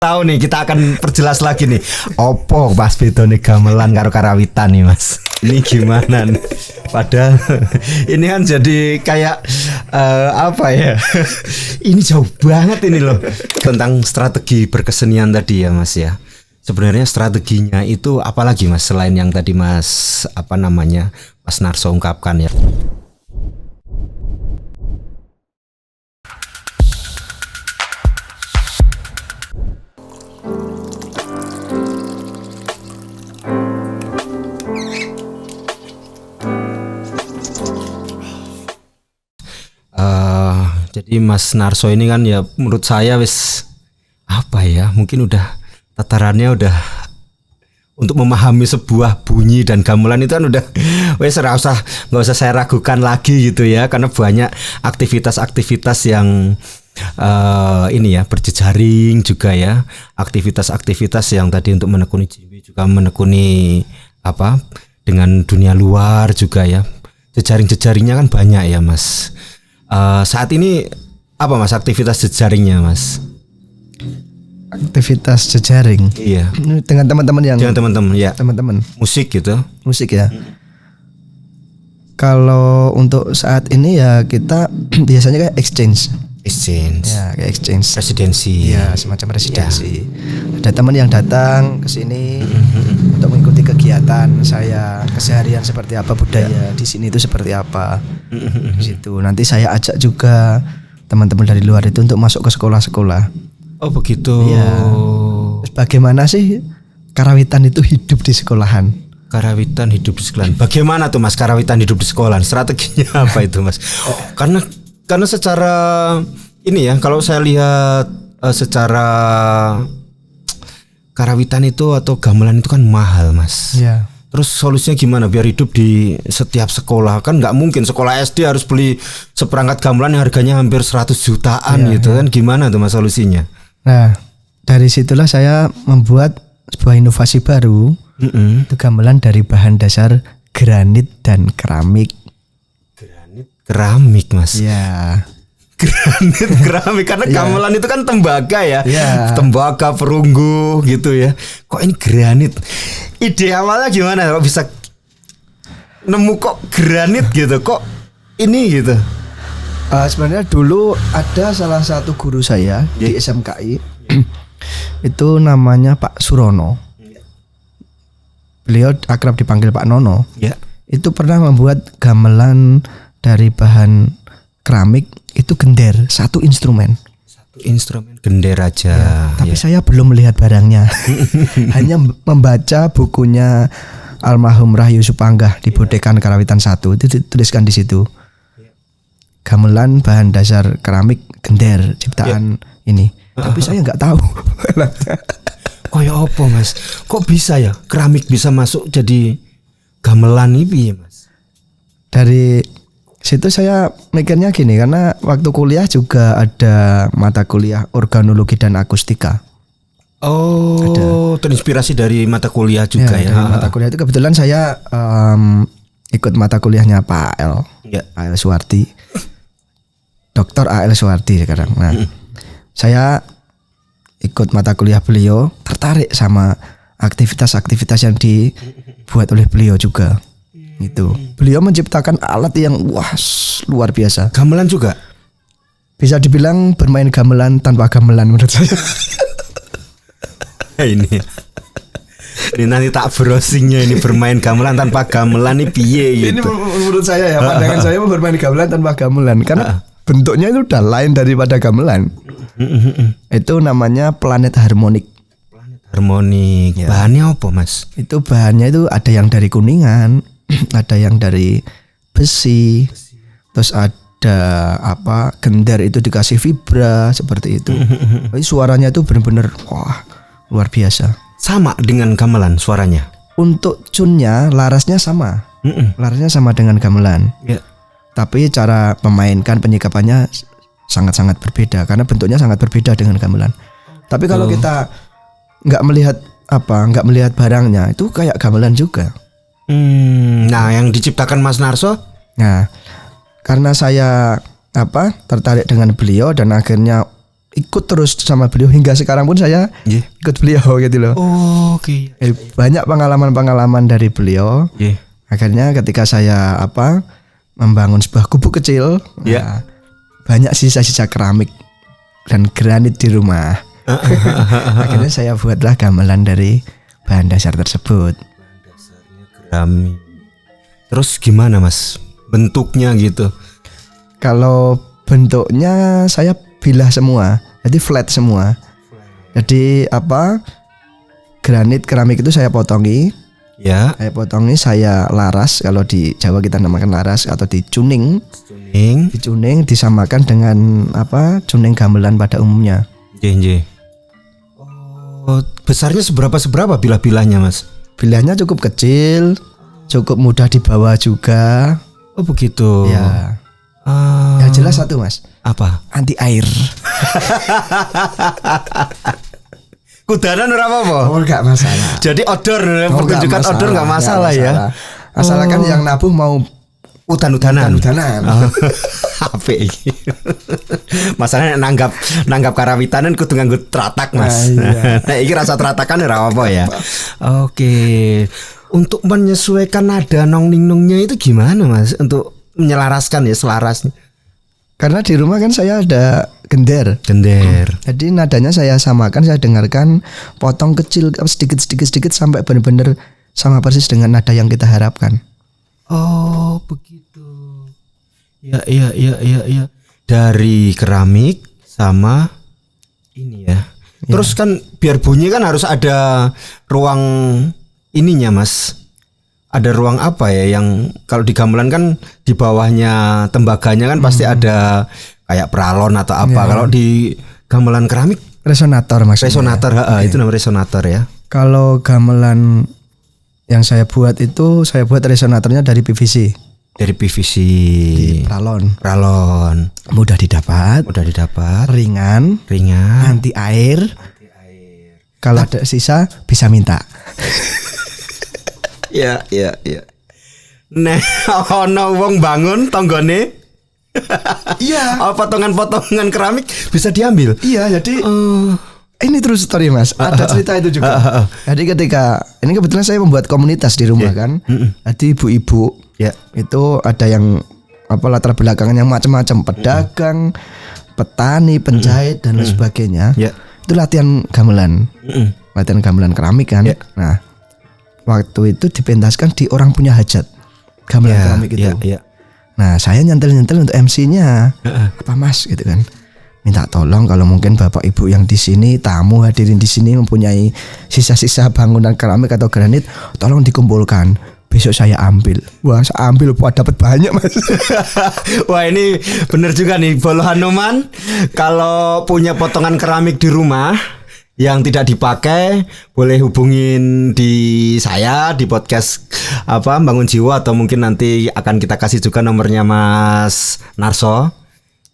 Tahu nih, kita akan perjelas lagi nih. Opo pas bedone gamelan karo karawitan nih Mas. Ini gimana nih? Padahal ini kan jadi kayak apa ya? Ini jauh banget ini loh. Tentang strategi berkesenian tadi ya Mas ya. Sebenarnya strateginya itu apalagi Mas selain yang tadi Mas Mas Narso ungkapkan ya. Jadi Mas Narso ini kan ya menurut saya wis apa ya, mungkin udah tatarannya udah untuk memahami sebuah bunyi dan gamelan itu kan udah wis nggak usah saya ragukan lagi gitu ya, karena banyak aktivitas-aktivitas yang ini ya berjejaring juga ya, aktivitas-aktivitas yang tadi untuk menekuni JW juga menekuni apa dengan dunia luar juga ya, jejaring-jejaringnya kan banyak ya Mas. Saat ini apa Mas aktivitas jejaringnya Mas? Aktivitas jejaring. Iya. Dengan teman-teman yang. Dengan teman-teman ya. Teman-teman. Musik gitu. Musik ya. Kalau untuk saat ini ya kita biasanya kayak exchange. Exchange. Ya kayak exchange. Residensi. Ya semacam residensi. Ya. Ada teman yang datang ke sini untuk mengikuti kegiatan saya keseharian seperti apa, budaya di sini itu seperti apa. Di situ nanti saya ajak juga teman-teman dari luar itu untuk masuk ke sekolah-sekolah. Oh begitu. Ya. Terus bagaimana sih karawitan itu hidup di sekolahan? Karawitan hidup di sekolahan. Bagaimana tuh Mas karawitan hidup di sekolahan? Strateginya apa itu Mas? Karena secara ini ya, kalau saya lihat secara karawitan itu atau gamelan itu kan mahal Mas. Ya. Terus solusinya gimana biar hidup di setiap sekolah? Kan nggak mungkin sekolah SD harus beli seperangkat gamelan yang harganya hampir 100 jutaan gitu kan. Gimana tuh Mas solusinya? Nah dari situlah saya membuat sebuah inovasi baru. Itu gamelan dari bahan dasar granit dan keramik. Granit keramik Mas. Ya. Granit keramik karena gamelan itu kan tembaga ya. Tembaga perunggu gitu ya. Kok ini granit? Ide awalnya gimana kok bisa nemu kok granit gitu, kok ini gitu? Sebenarnya dulu ada salah satu guru saya di SMKI. Itu namanya Pak Surono. Beliau akrab dipanggil Pak Nono. Itu pernah membuat gamelan dari bahan keramik itu gender, satu instrumen gender aja tapi saya belum melihat barangnya. Hanya membaca bukunya almarhum Rahayu Supanggah di Bodekan Karawitan 1 itu dituliskan di situ gamelan bahan dasar keramik gender ciptaan ini, tapi saya nggak tahu. Kayak apa Mas? Kok bisa ya keramik bisa masuk jadi gamelan ini ya Mas? Dari situ saya mikirnya gini, karena waktu kuliah juga ada mata kuliah organologi dan akustika. Oh, ada. Terinspirasi dari mata kuliah juga ya. Dari mata kuliah itu kebetulan saya ikut mata kuliahnya Pak A.L. A.L. Suwardi. Dr. A.L. Suwardi sekarang. Nah, saya ikut mata kuliah beliau, tertarik sama aktivitas-aktivitas yang dibuat oleh beliau juga. Itu beliau menciptakan alat yang luar biasa. Gamelan juga bisa dibilang bermain gamelan tanpa gamelan menurut saya. ini nanti tak browsingnya ini bermain gamelan tanpa gamelan ini piye gitu. Ini menurut saya ya, pandangan saya bermain gamelan tanpa gamelan karena bentuknya itu udah lain daripada gamelan. Itu namanya planet harmonik. Ya. Bahannya apa Mas? Itu bahannya itu ada yang dari kuningan, ada yang dari besi, terus ada gender itu dikasih vibra seperti itu. Tapi suaranya itu benar-benar luar biasa. Sama dengan gamelan suaranya. Untuk tune-nya, larasnya sama. Larasnya sama dengan gamelan. Tapi cara memainkan penyikapannya sangat-sangat berbeda karena bentuknya sangat berbeda dengan gamelan. Tapi kalau kita nggak melihat barangnya, itu kayak gamelan juga. Nah, yang diciptakan Mas Narso? Nah, karena saya tertarik dengan beliau dan akhirnya ikut terus sama beliau hingga sekarang pun saya ikut beliau gitu loh. Oh, oke. Banyak pengalaman-pengalaman dari beliau. Akhirnya ketika saya membangun sebuah gubuk kecil, banyak sisa-sisa keramik dan granit di rumah. Akhirnya saya buatlah gamelan dari bahan dasar tersebut. Bahan dasarnya keramik. Terus gimana Mas bentuknya gitu? Kalau bentuknya saya bilah semua, jadi flat semua. Jadi granit keramik itu saya potongi. Ya. Saya potongi, saya laras, kalau di Jawa kita namakan laras atau dicuning. Dicuning disamakan dengan cuning gamelan pada umumnya. Oh, besarnya seberapa bilah-bilahnya Mas? Bilahnya cukup kecil, cukup mudah dibawa juga. Oh begitu. Ya. Yang jelas satu Mas. Apa? Anti air. Kudanan ora apa-apa? Oh enggak masalah. Jadi odor, pertunjukan odor enggak masalah ya. Asalkan yang nabuh mau udan-udanan. Apik iki. Masalahnya nanggap karawitanan kudu nganggo tratak Mas. Nah, iki rasa tratakan ora apa ya. Oke. Untuk menyesuaikan nada nong-ning-nongnya itu gimana Mas? Untuk menyelaraskan ya selarasnya. Karena di rumah kan saya ada gender. Jadi nadanya saya samakan, saya dengarkan, potong kecil sedikit sampai benar-benar sama persis dengan nada yang kita harapkan. Oh begitu. Ya. Dari keramik sama ini ya. Terus kan biar bunyi kan harus ada ruang ininya Mas. Ada ruang apa ya yang kalau di gamelan kan di bawahnya tembaganya kan pasti ada kayak peralon atau apa. Kalau di gamelan keramik resonator maksudnya. Resonator, itu namanya resonator ya. Kalau gamelan yang saya buat itu saya buat resonatornya dari PVC. Dari PVC. Di peralon. Mudah didapat. Ringan. Anti air. Kalau ada sisa bisa minta. Ya. Nah, ono wong bangun tanggane. Iya. Potongan-potongan keramik bisa diambil. Iya, jadi ini true story Mas. Ada cerita itu juga. Jadi ketika ini kebetulan saya membuat komunitas di rumah kan. Jadi ibu-ibu itu ada yang latar belakangan yang macam-macam, pedagang, petani, penjahit dan lain sebagainya. Itu latihan gamelan. Latihan gamelan keramik kan. Nah, waktu itu dipentaskan di orang punya hajat gamelan keramik itu. Nah saya nyentil untuk MC-nya. Apa Mas gitu kan? Minta tolong kalau mungkin bapak ibu yang di sini tamu hadirin di sini mempunyai sisa-sisa bangunan keramik atau granit, tolong dikumpulkan. Besok saya ambil. Wah saya ambil dapat banyak Mas. Wah ini bener juga nih Bolo Hanuman. Kalau punya potongan keramik di rumah yang tidak dipakai boleh hubungin di saya di podcast Bangun Jiwa atau mungkin nanti akan kita kasih juga nomornya Mas Narso.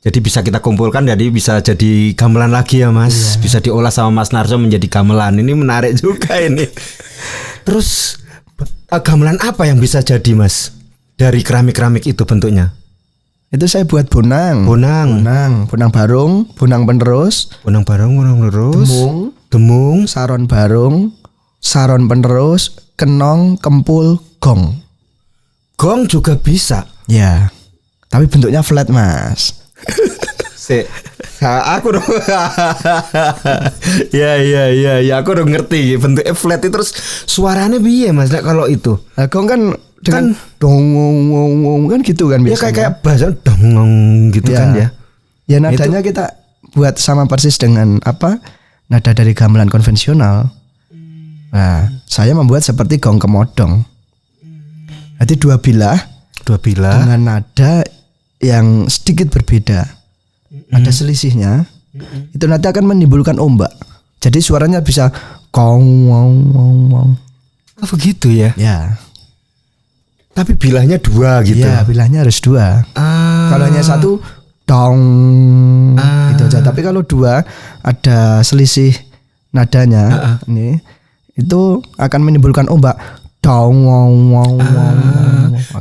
Jadi bisa kita kumpulkan, jadi bisa jadi gamelan lagi ya Mas. Bisa diolah sama Mas Narso menjadi gamelan. Ini menarik juga ini. Terus gamelan apa yang bisa jadi Mas dari keramik-keramik itu bentuknya? Itu saya buat bonang barung, bonang penerus, demung, saron barung, saron penerus, kenong, kempul, gong. Gong juga bisa. Ya. Tapi bentuknya flat Mas. Aku dong. Ya, aku udah ngerti bentuknya flat itu. Terus suaranya piye Mas kalau itu? Nah, gong kan dengan dong kan gitu kan biasanya. Ya kayak bahasa dong gitu kan ya. Ya nadanya itu kita buat sama persis dengan nada dari gamelan konvensional. Nah, saya membuat seperti gong kemodong. Jadi dua bilah dengan nada yang sedikit berbeda. Ada selisihnya. Itu nanti akan menimbulkan ombak. Jadi suaranya bisa kong wong. Oh begitu ya. Ya. Tapi bilahnya dua gitu. Iya, bilahnya harus dua. Kalau hanya satu dong gitu aja. Tapi kalau dua ada selisih nadanya ini itu akan menimbulkan ombak. Dong wong.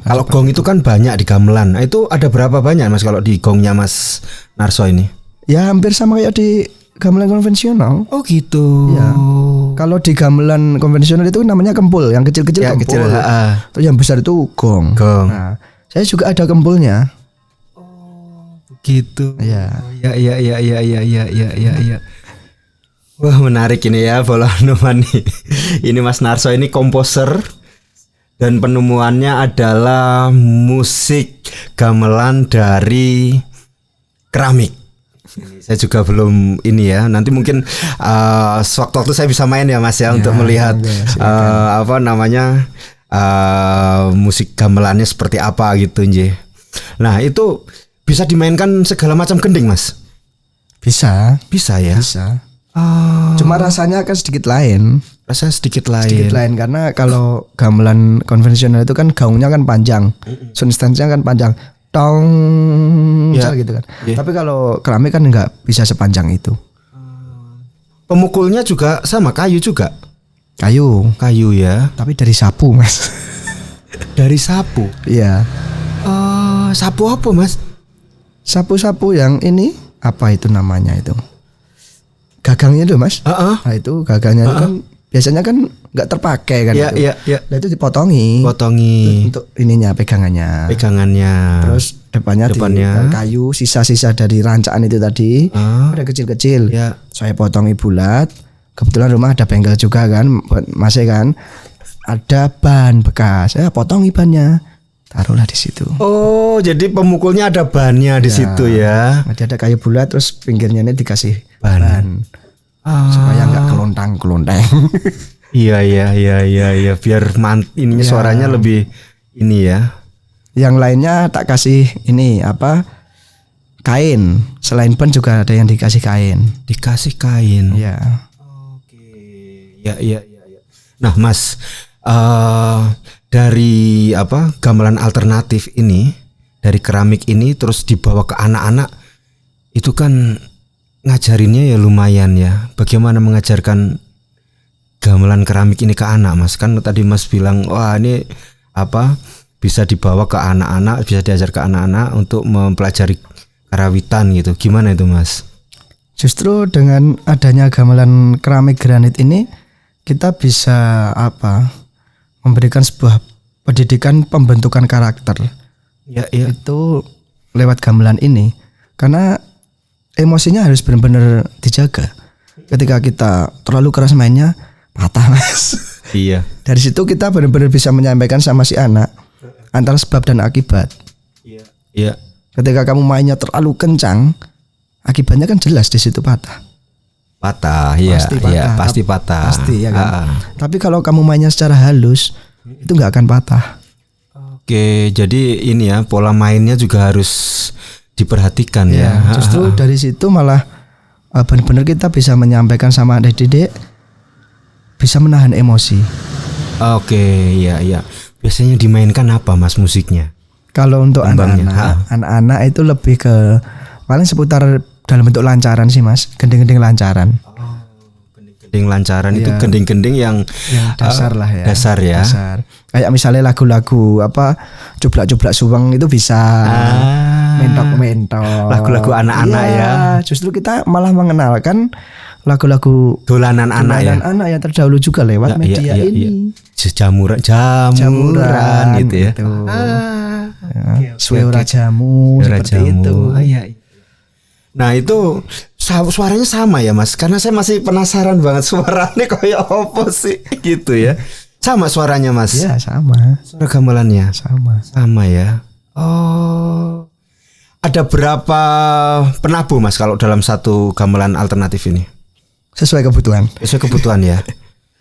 Kalau gong itu kan banyak di gamelan. Nah, itu ada berapa banyak Mas kalau di gongnya Mas Narso ini? Ya hampir sama kayak di gamelan konvensional. Oh gitu. Ya. Kalau di gamelan konvensional itu namanya kempul, yang kecil-kecil Ya, kempul. kecil, Terus yang besar itu gong. Gong. Nah, saya juga ada kempulnya. Gitu. Ya. Ya. Wah, menarik ini ya Bola Anoman nih. Ini Mas Narso ini komposer dan penemuannya adalah musik gamelan dari keramik. Saya juga belum ini ya. Nanti mungkin sewaktu-waktu saya bisa main ya Mas ya untuk melihat apa namanya musik gamelannya seperti apa gitu nje. Nah, itu bisa dimainkan segala macam gending Mas. Bisa ya. Bisa. Cuma rasanya kan sedikit lain. Rasanya sedikit lain. Sedikit lain karena kalau gamelan konvensional itu kan gaungnya kan panjang, soundstance-nya kan panjang, tong misal gitu kan. Tapi kalau keramik kan nggak bisa sepanjang itu. Pemukulnya juga sama kayu juga. Kayu Ya. tapi dari sapu Mas. Dari sapu. Iya. Sapu apa Mas? Sapu-sapu yang ini apa itu namanya itu? Gagangnya itu Mas. Nah itu gagangnya itu kan biasanya kan nggak terpakai kan itu. Iya. Nah itu dipotongi. Untuk ininya pegangannya. Terus depannya dari kayu, sisa-sisa dari rancaan itu tadi. Ada kecil-kecil. Ya. Saya potongi bulat. Kebetulan rumah ada bengkel juga kan, masih kan. Ada ban bekas. Saya potongi bannya. Taruhlah di situ. Oh, jadi pemukulnya ada bannya di situ ya. Nanti ada kayu bulat terus pinggirnya ini dikasih ban. Supaya nggak kelontang-kelontang. Iya. Biar ininya suaranya lebih ini ya. Yang lainnya tak kasih ini apa? Kain. Selain ban juga ada yang dikasih kain. Dikasih kain. Ya. Oke. Ya. Nah, Mas, dari apa gamelan alternatif ini, dari keramik ini terus dibawa ke anak-anak, itu kan ngajarinnya ya lumayan ya. Bagaimana mengajarkan gamelan keramik ini ke anak Mas? Kan tadi Mas bilang wah ini apa bisa dibawa ke anak-anak, bisa diajar ke anak-anak untuk mempelajari karawitan gitu. Gimana itu Mas? Justru dengan adanya gamelan keramik granit ini kita bisa memberikan sebuah pendidikan pembentukan karakter. Ya. Itu lewat gamelan ini. Karena emosinya harus benar-benar dijaga. Ketika kita terlalu keras mainnya, patah Mas. Iya. Dari situ kita benar-benar bisa menyampaikan sama si anak antara sebab dan akibat. Iya. Ketika kamu mainnya terlalu kencang, akibatnya kan jelas di situ patah. Pasti patah. Pasti ya kan. Tapi kalau kamu mainnya secara halus, itu nggak akan patah. Oke, jadi ini ya pola mainnya juga harus diperhatikan ya. Justru dari situ malah benar-benar kita bisa menyampaikan sama adik-adik, bisa menahan emosi. Oke, ya. Biasanya dimainkan apa Mas musiknya? Kalau untuk anak-anak itu lebih ke paling seputar dalam bentuk lancaran sih Mas, gending-gending lancaran. Gending lancaran itu gending-gending yang dasar lah ya. Dasar ya. Kayak misalnya lagu-lagu cublak-cublak suweng itu bisa. Mentok-mentok. Lagu-lagu anak-anak ya. Justru kita malah mengenalkan lagu-lagu dolanan anak ya. Anak yang terdahulu juga lewat media ini. Jamuran gitu ya. Suara jamu seperti itu. Nah itu suaranya sama ya Mas, karena saya masih penasaran banget suaranya kayak apa sih gitu ya. Sama suaranya Mas? Iya sama. Suara gamelannya? Sama ya. Oh, ada berapa penabuh Mas kalau dalam satu gamelan alternatif ini? Sesuai kebutuhan ya.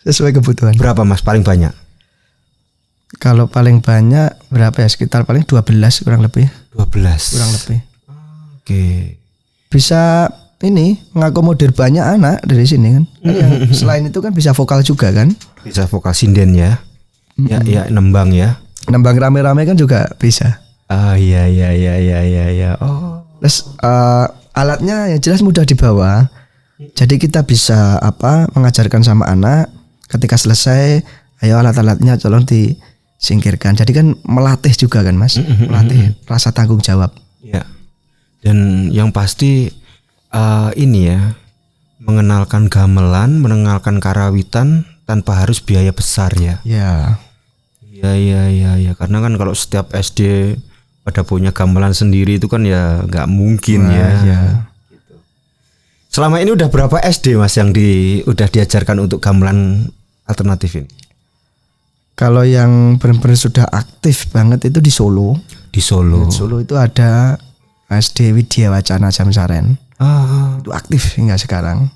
Sesuai kebutuhan. Berapa Mas paling banyak? Kalau paling banyak berapa ya, sekitar paling 12 kurang lebih. 12 kurang lebih. Oke. Bisa ini mengakomodir banyak anak dari sini kan. Selain itu kan bisa vokal juga kan. Bisa vokal sinden ya. Ya nembang ya. Nembang rame-rame kan juga bisa. Iya. Oh. Terus alatnya yang jelas mudah dibawa. Jadi kita bisa mengajarkan sama anak, ketika selesai ayo alat-alatnya tolong disingkirkan. Jadi kan melatih juga kan Mas. Melatih rasa tanggung jawab. Iya. Dan yang pasti ini ya, mengenalkan gamelan, mengenalkan karawitan tanpa harus biaya besar ya. Ya. Ya. Karena kan kalau setiap SD pada punya gamelan sendiri itu kan ya nggak mungkin ya. Gitu. Selama ini udah berapa SD Mas yang udah diajarkan untuk gamelan alternatif ini? Kalau yang benar-benar sudah aktif banget itu di Solo. Di Solo. Di Solo itu ada SD Widya Wacana Jamsaren. Itu aktif hingga sekarang.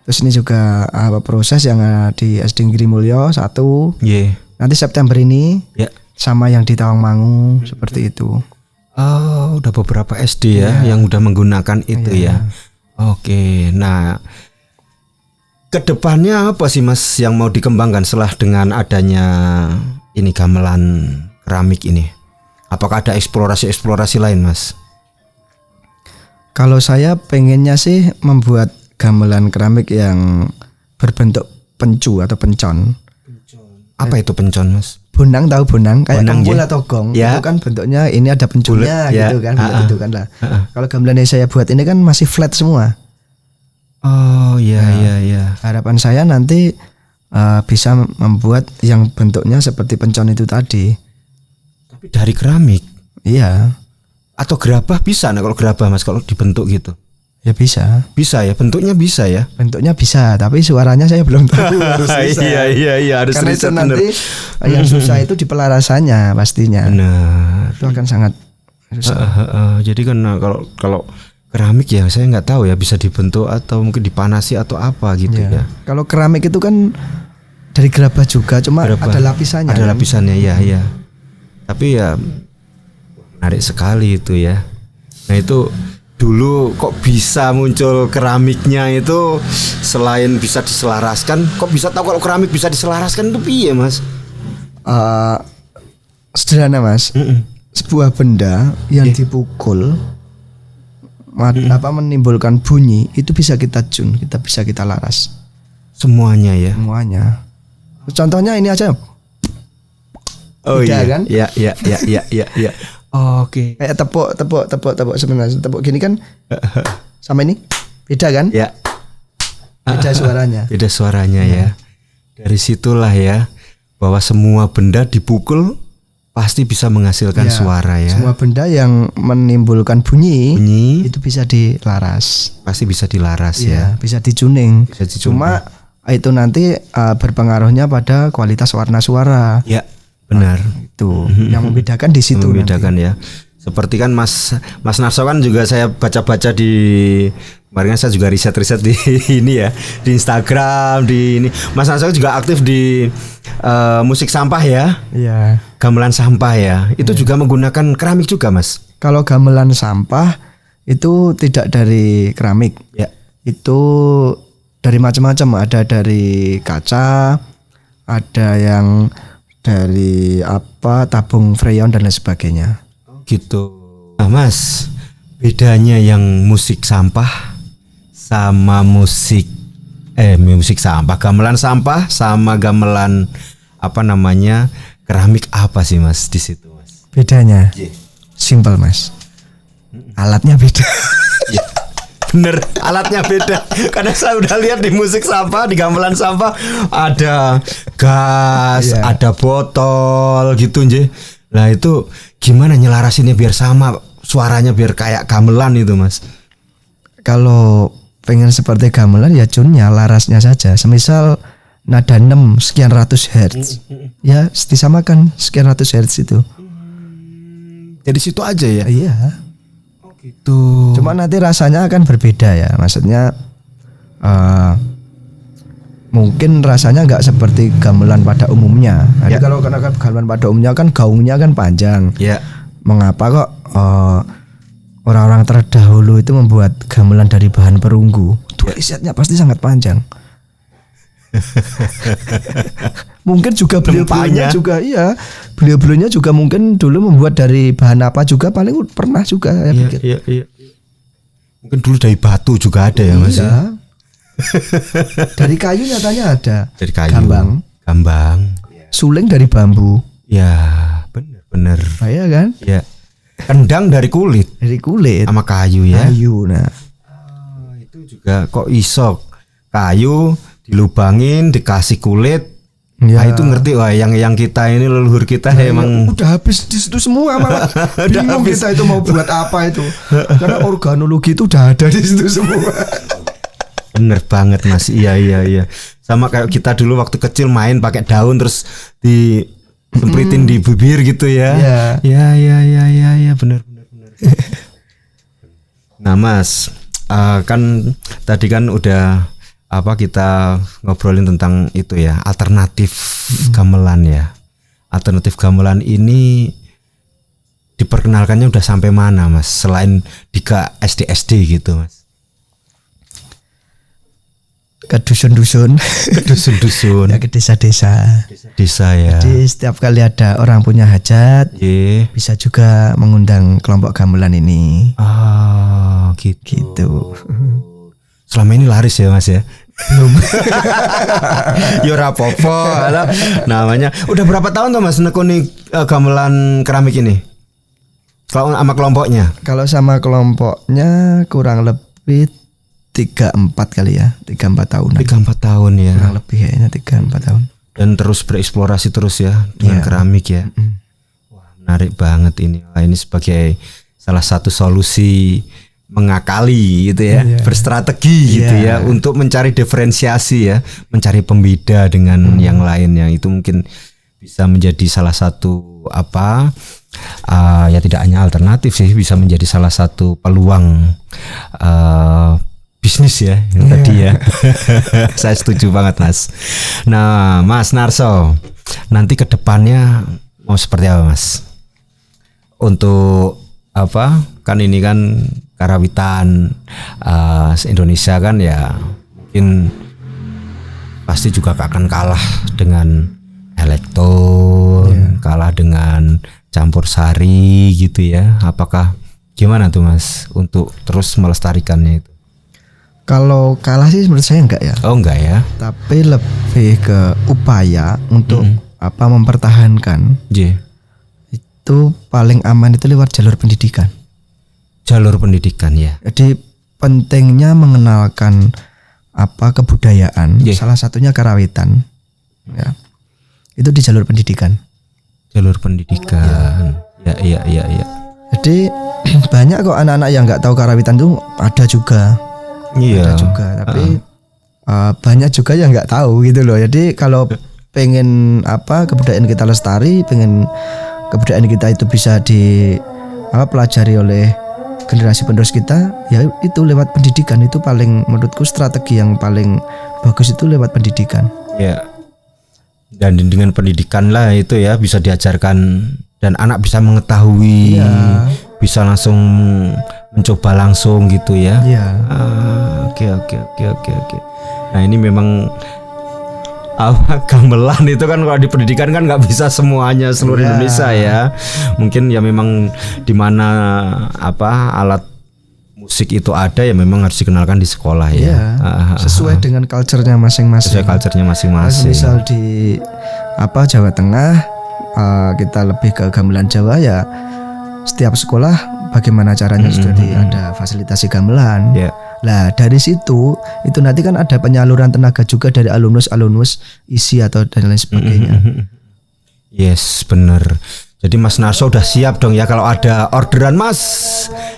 Terus ini juga proses yang di SD Negeri Mulyo 1. Nanti September ini sama yang di Tawangmangu seperti itu. Udah beberapa SD ya yang udah menggunakan itu ya. Oke, nah kedepannya apa sih Mas yang mau dikembangkan setelah dengan adanya ini gamelan keramik ini? Apakah ada eksplorasi lain Mas? Kalau saya pengennya sih membuat gamelan keramik yang berbentuk pencu atau pencon. Apa itu pencon Mas? Bonang, tahu bonang kayak kempul atau gong ya. Itu kan bentuknya ini ada penculnya gitu kan, gitu kan lah. Kalau gamelan yang saya buat ini kan masih flat semua. Iya. Harapan saya nanti bisa membuat yang bentuknya seperti pencon itu tadi. Tapi dari keramik? Iya. Atau gerabah bisa? Nah kalau gerabah Mas kalau dibentuk gitu? Ya bisa. Bisa ya, bentuknya bisa ya. Bentuknya bisa, tapi suaranya saya belum tahu. Harus bisa. Iya harus. Karena itu nanti yang susah itu di pelarasannya pastinya. Benar. Itu akan sangat susah. Jadi kan kalau keramik ya saya nggak tahu ya bisa dibentuk atau mungkin dipanasi atau apa gitu ya. Kalau keramik itu kan dari gerabah juga, cuma ada lapisannya. Ada lapisannya ya. Tapi ya menarik sekali itu ya. Nah itu dulu kok bisa muncul keramiknya itu selain bisa diselaraskan, kok bisa tahu kalau keramik bisa diselaraskan itu piye Mas? Sederhana Mas. Sebuah benda yang dipukul menimbulkan bunyi itu bisa kita tune, bisa kita laras. Semuanya ya. Semuanya. Contohnya ini aja. Iya kan? Iya. Oke. Kayak tepuk sebenarnya. Tepuk gini kan sama ini beda kan? Ya. Beda suaranya. Beda suaranya ya. Dari situlah ya bahwa semua benda dipukul pasti bisa menghasilkan suara ya. Semua benda yang menimbulkan bunyi itu bisa dilaras. Pasti bisa dilaras ya. Bisa dicuning. Cuma itu nanti berpengaruhnya pada kualitas warna suara. Ya. Benar. Itu yang membedakan di situ. Membedakan nanti. Ya. Seperti kan Mas Narso kan juga saya baca-baca di kemarin saya juga riset di ini ya, di Instagram, di ini. Mas Narso juga aktif di musik sampah ya. Iya. Gamelan sampah ya. Itu juga menggunakan keramik juga, Mas. Kalau gamelan sampah itu tidak dari keramik. Ya. Itu dari macam-macam, ada dari kaca, ada yang dari tabung freon dan lain sebagainya. Gitu. Nah, Mas, bedanya yang musik sampah sama musik sampah, gamelan sampah sama gamelan keramik apa sih Mas di situ, Mas? Bedanya? Simple, Mas. Alatnya beda. Bener, alatnya beda. Karena saya udah lihat di musik sampah, di gamelan sampah ada gas, ada botol gitu nje. Lah itu gimana nyelarasinnya biar sama suaranya biar kayak gamelan itu, Mas? Kalau pengen seperti gamelan ya tune-nya, larasnya saja. Semisal nada 6 sekian ratus hertz. Ya disamakan sekian ratus hertz itu. Jadi situ aja ya? Iya. Gitu. Cuma nanti rasanya akan berbeda ya, maksudnya mungkin rasanya nggak seperti gamelan pada umumnya. Jadi kalau karena gamelan pada umumnya kan gaungnya kan panjang. Ya. Mengapa kok orang-orang terdahulu itu membuat gamelan dari bahan perunggu? Risetnya pasti sangat panjang. Mungkin juga beliau-beliaunya juga beliau-beliaunya juga mungkin dulu membuat dari bahan apa juga paling pernah juga saya pikir. Iya. Mungkin dulu dari batu juga ada ya Mas. Iya. Dari kayu nyatanya ada. Dari kayu. Gambang. Suling dari bambu. Ya, bener. Iya kan? Ya. Kendang dari kulit. Dari kulit. Sama kayu ya. Kayu. Nah. juga kok iso kayu dilubangin dikasih kulit. Ya. Nah itu ngerti wah yang kita ini leluhur kita emang udah habis di situ semua malah bingung kita itu mau buat apa itu. Karena organologi itu udah ada di situ semua. Bener banget Mas. Iya. Sama kayak kita dulu waktu kecil main pakai daun terus disempritin di bibir gitu ya. Iya, bener. Nah Mas, kan tadi kan udah kita ngobrolin tentang itu ya, alternatif gamelan ya. Alternatif gamelan ini diperkenalkannya udah sampai mana Mas? Selain di SD gitu Mas. Ke dusun-dusun, ya, ke desa-desa. Desa ya. Jadi setiap kali ada orang punya hajat, bisa juga mengundang kelompok gamelan ini. Ah, gitu. Selama ini laris ya Mas ya? Belum. Yo rapopo. Namanya. Udah berapa tahun tuh Mas nekuni gamelan keramik ini? Kalau sama kelompoknya? Kalau sama kelompoknya kurang lebih 3-4 kali ya, 3-4 tahun. 3-4 tahun ya. Kurang lebih kayaknya 3-4 tahun. Dan terus bereksplorasi terus ya dengan keramik ya. Wah, menarik banget ini. Wah, ini sebagai salah satu solusi mengakali gitu ya, berstrategi gitu ya untuk mencari diferensiasi ya, mencari pembeda dengan yang lain yang itu mungkin bisa menjadi salah satu ya tidak hanya alternatif sih, bisa menjadi salah satu peluang bisnis ya tadi ya. Saya setuju banget Mas. Nah Mas Narso, nanti ke depannya mau seperti apa Mas? Untuk kan ini kan karawitan Indonesia kan ya mungkin pasti juga akan kalah dengan elektron, kalah dengan campur sari gitu ya. Apakah gimana tuh Mas untuk terus melestarikannya itu? Kalau kalah sih menurut saya enggak ya. Oh enggak ya. Tapi lebih ke upaya untuk mempertahankan. Itu paling aman itu lewat jalur pendidikan. Jalur pendidikan ya. Jadi pentingnya mengenalkan kebudayaan. Salah satunya karawitan. Ya. Itu di jalur pendidikan. Jalur pendidikan. Ya. Jadi banyak kok anak-anak yang nggak tahu karawitan itu ada juga. Iya. Ada juga, tapi banyak juga yang nggak tahu gitu loh. Jadi kalau pengen kebudayaan kita lestari, pengen kebudayaan kita itu bisa pelajari oleh generasi penerus kita, ya itu lewat pendidikan. Itu paling menurutku strategi yang paling bagus itu lewat pendidikan. Ya. Dan dengan pendidikan lah itu ya bisa diajarkan dan anak bisa mengetahui, bisa langsung mencoba langsung gitu ya. Oke. Nah ini memang gamelan itu kan kalau di pendidikan kan nggak bisa semuanya seluruh Indonesia ya. Mungkin ya memang di mana alat musik itu ada ya memang harus dikenalkan di sekolah ya. Sesuai dengan culture-nya masing-masing. Misal di Jawa Tengah kita lebih ke gamelan Jawa ya. Setiap sekolah bagaimana caranya sudah ada fasilitasi gamelan. Nah dari situ itu nanti kan ada penyaluran tenaga juga dari alumnus isi atau dan lain sebagainya. Yes bener. Jadi Mas Narso udah siap dong ya kalau ada orderan Mas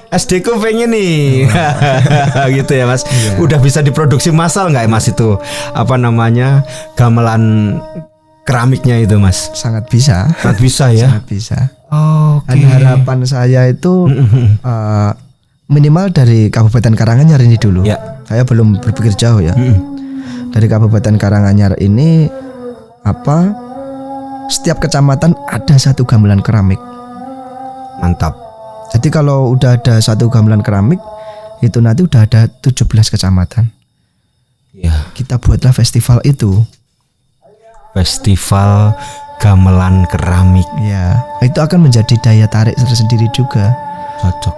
SD ku pengen nih gitu ya Mas. Udah bisa diproduksi massal nggak Mas itu gamelan keramiknya itu Mas? Sangat bisa. Sangat bisa ya. Sangat bisa. Oke. Dan harapan saya itu minimal dari Kabupaten Karanganyar ini dulu. Saya belum berpikir jauh ya. Dari Kabupaten Karanganyar ini setiap kecamatan ada satu gamelan keramik. Mantap. Jadi kalau udah ada satu gamelan keramik itu nanti udah ada 17 kecamatan. Kita buatlah festival itu. Festival gamelan keramik. Itu akan menjadi daya tarik tersendiri juga. Cocok.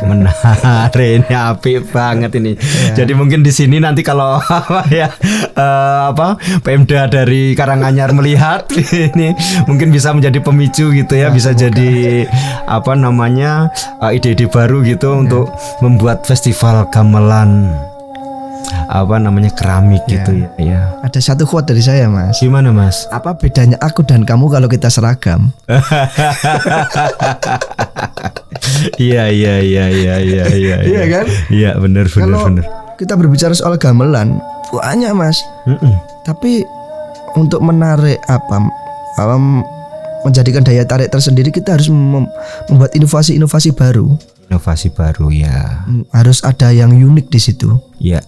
menarik ini apik banget ini. Jadi mungkin di sini nanti kalau Pemda dari Karanganyar melihat ini mungkin bisa menjadi pemicu gitu ya, bisa jadi ide-ide baru gitu untuk membuat festival gamelan keramik gitu ya. Ada satu quote dari saya, Mas. Gimana, Mas? Apa bedanya aku dan kamu kalau kita seragam? Iya kan? Iya, benar. Kalau kita berbicara soal gamelan, banyak, Mas. Tapi untuk menarik menjadikan daya tarik tersendiri, kita harus membuat inovasi-inovasi baru. Inovasi baru ya. Harus ada yang unik di situ. Iya.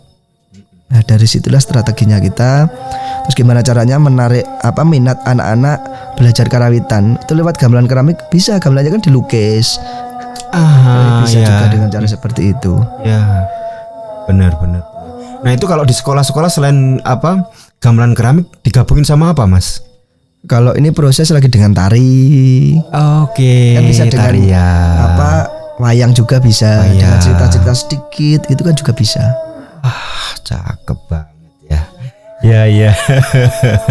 Nah, dari situlah strateginya kita. Terus gimana caranya menarik minat anak-anak belajar karawitan? Itu lewat gamelan keramik bisa, gamelannya kan dilukis. Bisa juga dengan cara seperti itu. Ya. Benar. Nah, itu kalau di sekolah-sekolah selain gamelan keramik digabungin sama apa, Mas? Kalau ini proses lagi dengan tari. Oke. Kan bisa dengan tarian. Wayang juga bisa. Dengan cerita-cerita sedikit itu kan juga bisa. Cakep banget ya. Ya.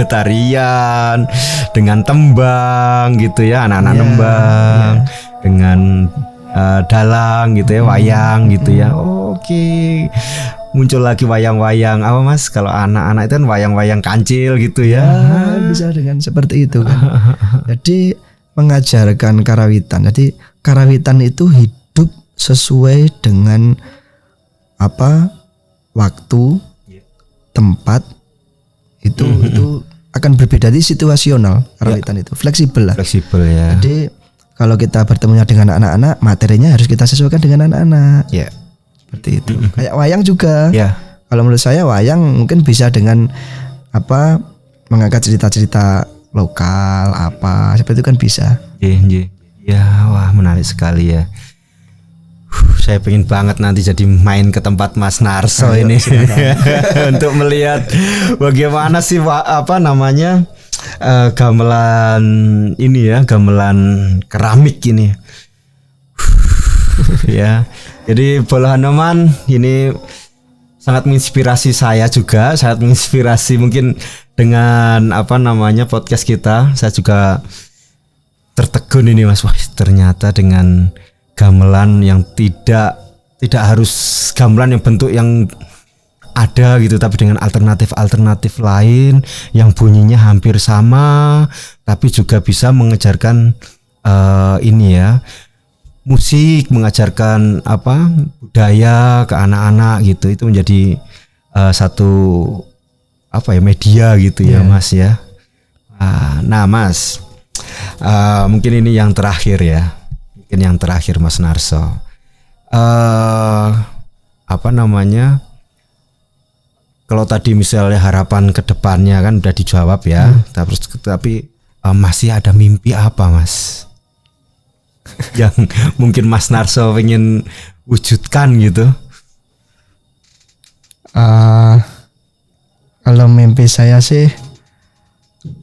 Tarian dengan tembang gitu ya, anak-anak nembang dengan dalang gitu ya, wayang gitu ya. Oke. Muncul lagi wayang-wayang apa, Mas? Kalau anak-anak itu kan wayang-wayang kancil gitu ya. Bisa dengan seperti itu kan. Jadi mengajarkan karawitan. Jadi karawitan itu hidup sesuai dengan waktu, tempat itu akan berbeda. Di situasional karawitan itu fleksibel lah. Fleksibel ya. Jadi kalau kita bertemunya dengan anak-anak, materinya harus kita sesuaikan dengan anak-anak. Ya. Seperti itu. Kayak wayang juga. Ya. Kalau menurut saya wayang mungkin bisa dengan mengangkat cerita-cerita lokal seperti itu kan bisa. Iya. Ya, wah menarik sekali ya. Saya pengen banget nanti jadi main ke tempat Mas Narso ini untuk melihat bagaimana sih gamelan ini ya, gamelan keramik ini. Ya. Jadi Bolo Hanoman ini sangat menginspirasi saya juga, sangat menginspirasi mungkin dengan podcast kita. Saya juga tertegun ini, Mas. Wah, ternyata dengan gamelan yang tidak harus gamelan yang bentuk yang ada gitu, tapi dengan alternatif lain yang bunyinya hampir sama, tapi juga bisa mengejarkan musik, mengajarkan budaya ke anak-anak gitu. Itu menjadi satu media gitu ya, Mas ya. Nah, Mas, mungkin ini yang terakhir ya. Yang terakhir, Mas Narso, kalau tadi misalnya harapan ke depannya kan udah dijawab ya, tapi masih ada mimpi apa, Mas, yang mungkin Mas Narso pengen wujudkan gitu? Kalau mimpi saya sih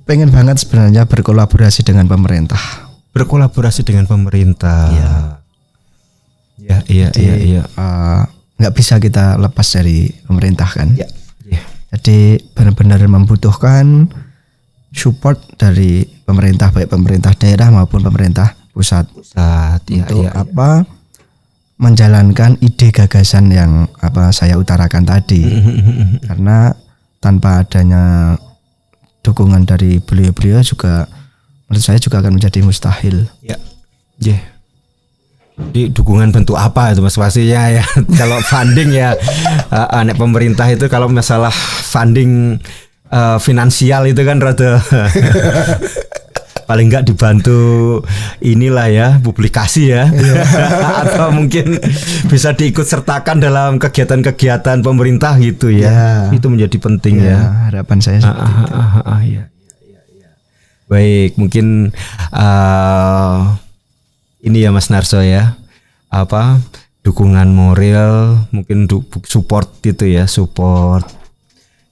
pengen banget sebenarnya berkolaborasi dengan pemerintah. Berkolaborasi dengan pemerintah. Iya. Nggak bisa kita lepas dari pemerintah kan. Iya. Jadi benar-benar membutuhkan support dari pemerintah, baik pemerintah daerah maupun pemerintah pusat. Untuk menjalankan ide gagasan yang saya utarakan tadi. Karena tanpa adanya dukungan dari beliau-beliau juga, menurut saya juga akan menjadi mustahil. Ya. Di dukungan bentuk apa itu, Mas, pastinya ya. Kalau funding ya, anak pemerintah itu kalau masalah funding finansial itu kan rada paling enggak dibantu inilah ya, publikasi ya. Atau mungkin bisa diikut sertakan dalam kegiatan-kegiatan pemerintah gitu ya. Itu menjadi penting ya. Harapan saya seperti itu. Baik, mungkin ini ya, Mas Narso ya, dukungan moral, mungkin support itu ya, support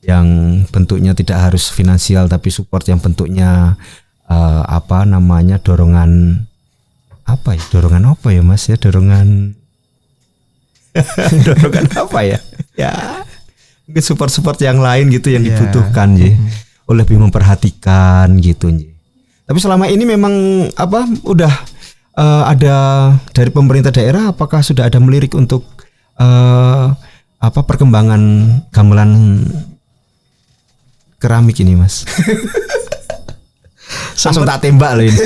yang bentuknya tidak harus finansial, tapi support yang bentuknya dorongan apa ya? Dorongan apa ya Mas ya? Dorongan apa ya? Ya mungkin support yang lain gitu yang dibutuhkan ya. Lebih memperhatikan gitu ya. Tapi selama ini memang udah ada dari pemerintah daerah, apakah sudah ada melirik untuk perkembangan gamelan keramik ini Mas? Langsung tak tembak loh ini.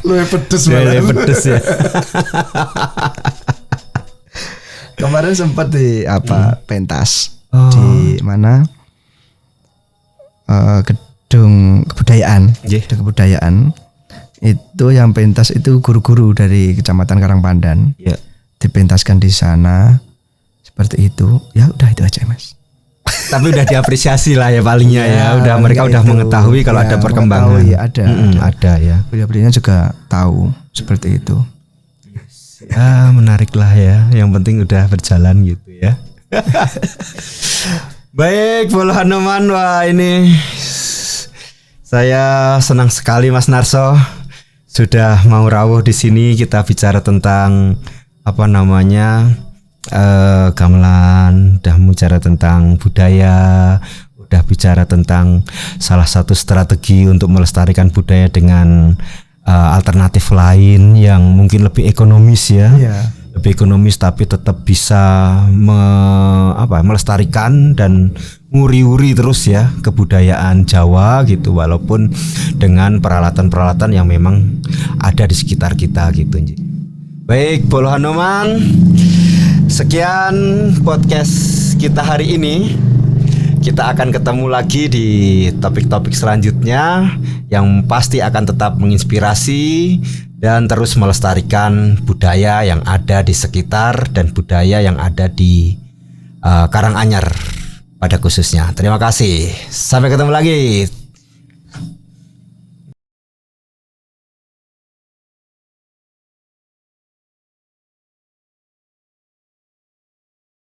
Lu pedes pedes ya. Kemarin sempat di pentas di mana gedung kebudayaan. Gedung kebudayaan itu yang pentas itu guru-guru dari Kecamatan Karangpandan. Dipentaskan di sana seperti itu. Ya udah itu aja Mas. Tapi udah diapresiasi lah ya palingnya ya. Udah mereka udah mengetahui kalau ada perkembangan. Ada ya. Beliau-beliaunya juga tahu seperti itu. Ya menarik lah ya. Yang penting udah berjalan gitu ya. Baik Bolo Hanuman, wah ini saya senang sekali Mas Narso sudah mau rawuh di sini. Kita bicara tentang gamelan, udah bicara tentang budaya, udah bicara tentang salah satu strategi untuk melestarikan budaya dengan alternatif lain yang mungkin lebih ekonomis ya. Lebih ekonomis tapi tetap bisa melestarikan dan nguri-uri terus ya kebudayaan Jawa gitu, walaupun dengan peralatan-peralatan yang memang ada di sekitar kita gitu. Baik Bolo Hanuman, sekian podcast kita hari ini. Kita akan ketemu lagi di topik-topik selanjutnya yang pasti akan tetap menginspirasi dan terus melestarikan budaya yang ada di sekitar dan budaya yang ada di Karanganyar pada khususnya. Terima kasih. Sampai ketemu lagi.